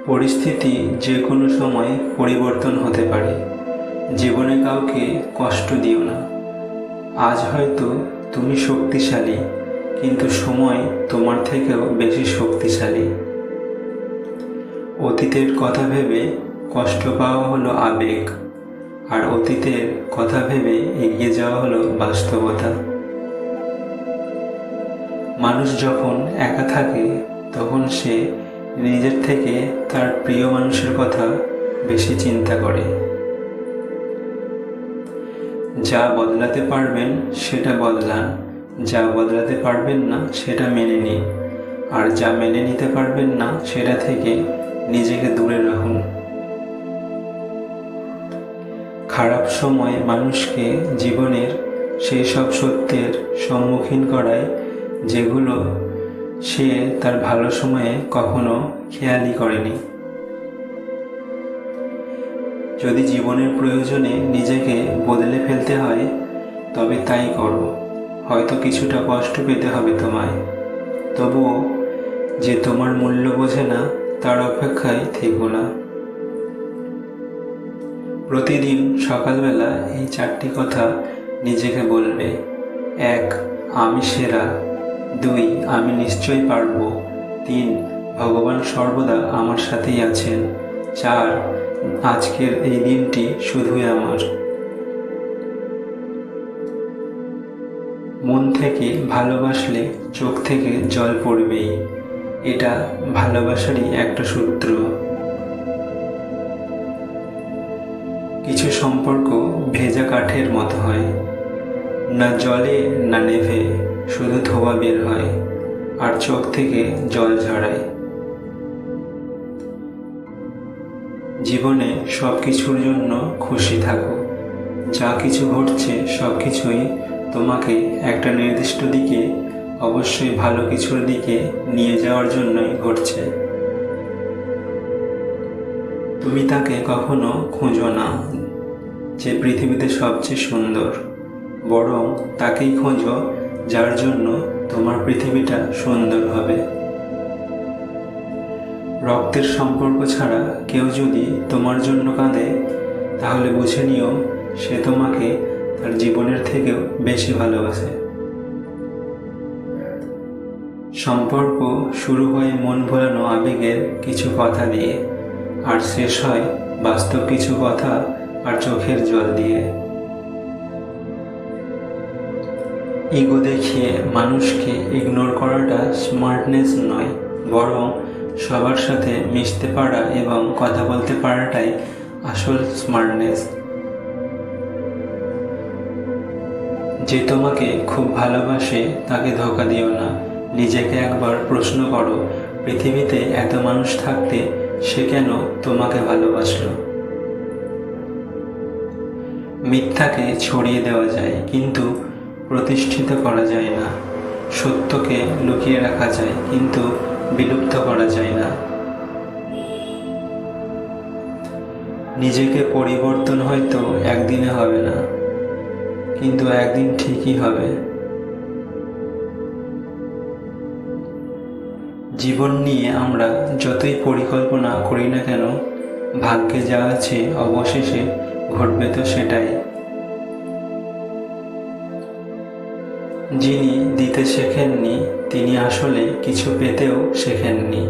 পরিস্থিতি যে কোনো সময় পরিবর্তন হতে পারে। জীবনে কাউকে কষ্ট দিও না। আজ হয়তো তুমি শক্তিশালী, কিন্তু সময় তোমার থেকেও বেশি শক্তিশালী। অতীতের কথা ভেবে কষ্ট পাওয়া হলো আবেগ, আর অতীতের কথা ভেবে এগিয়ে যাওয়া হলো বাস্তবতা। মানুষ যখন একা থাকে তখন সে নিজের থেকে তার প্রিয় মানুষের কথা বেশি চিন্তা করে। যা বদলাতে পারবেন সেটা বদলান, যা বদলাতে পারবেন না সেটা মেনে নিন, আর যা মেনে নিতে পারবেন না সেটা থেকে নিজেকে দূরে রাখুন। খারাপ সময় মানুষকে জীবনের সেই সব সত্যের সম্মুখীন করায় যেগুলো সে তার ভালো সময়ে কখনো খেয়ালই করেনি। যদি জীবনের প্রয়োজনে নিজেকে বদলে ফেলতে হয় তবে তাই করো। হয়তো কিছুটা কষ্ট পেতে হবে তোমায়, তবুও যে তোমার মূল্য বোঝে না তার অপেক্ষায় থেকো না। প্রতিদিন সকালবেলা এই 4টি কথা নিজেকে বলবে। 1. আমি সেরা। 2. আমি নিশ্চয়ই পারব। 3. ভগবান সর্বদা আমার সাথেই আছেন। 4. আজকের এই দিনটি শুধুই আমার। মন থেকে ভালোবাসলে চোখ থেকে জল পড়বেই, এটা ভালোবাসারই একটা সূত্র। কিছু সম্পর্ক ভেজা কাঠের মতো হয়, না জলে না নেভে, শুধু ধোঁয়া বের হয় আর চোখ থেকে জল ঝরায়। জীবনে সব কিছুর জন্য খুশি থাকো। যা কিছু ঘটছে সব কিছুই তোমাকে একটা নির্দিষ্ট দিকে, অবশ্যই ভালো কিছুর দিকে নিয়ে যাওয়ার জন্যই ঘটছে। তুমি তাকে কখনো খুঁজো না যে পৃথিবীতে সবচেয়ে সুন্দর, বরং তাকেই খোঁজো যার জন্য তোমার পৃথিবীটা সুন্দর হবে। রক্তের সম্পর্ক ছাড়া কেউ যদি তোমার জন্য কাঁদে তাহলে বুঝে নিও সে তোমাকে তার জীবনের থেকেও বেশি ভালোবাসে। সম্পর্ক শুরু হয় মন ভোলানো আবেগের কিছু কথা দিয়ে, আর শেষ হয় বাস্তব কিছু কথা আর চোখের জল দিয়ে। ইগো দেখিয়ে মানুষকে ইগনোর করাটা স্মার্টনেস নয়, বরং সবার সাথে মিশতে পারা এবং কথা বলতে পারাটাই আসল স্মার্টনেস। যে তোমাকে খুব ভালোবাসে তাকে ধোঁকা দিও না। নিজেকে একবার প্রশ্ন করো, পৃথিবীতে এত মানুষ থাকতে সে কেন তোমাকে ভালোবাসলো? মিথ্যাকে ছড়িয়ে দেওয়া যায়, কিন্তু প্রতিষ্ঠিত করা যায় না। সত্যকে লুকিয়ে রাখা যায়, কিন্তু বিলুপ্ত করা যায় না। নিজেকে পরিবর্তন হয়তো একদিনে হবে না, কিন্তু একদিন ঠিকই হবে। জীবন নিয়ে আমরা যতই পরিকল্পনা করি না কেন, ভাগ্যে যা আছে অবশেষে ঘটবে তো সেটাই। যিনি দিতে শেখেননি তিনি আসলে কিছু পেতেও শেখেননি।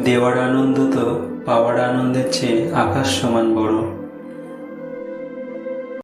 দেওয়ার আনন্দ তো পাওয়ার আনন্দের চেয়ে আকাশ সমান বড়।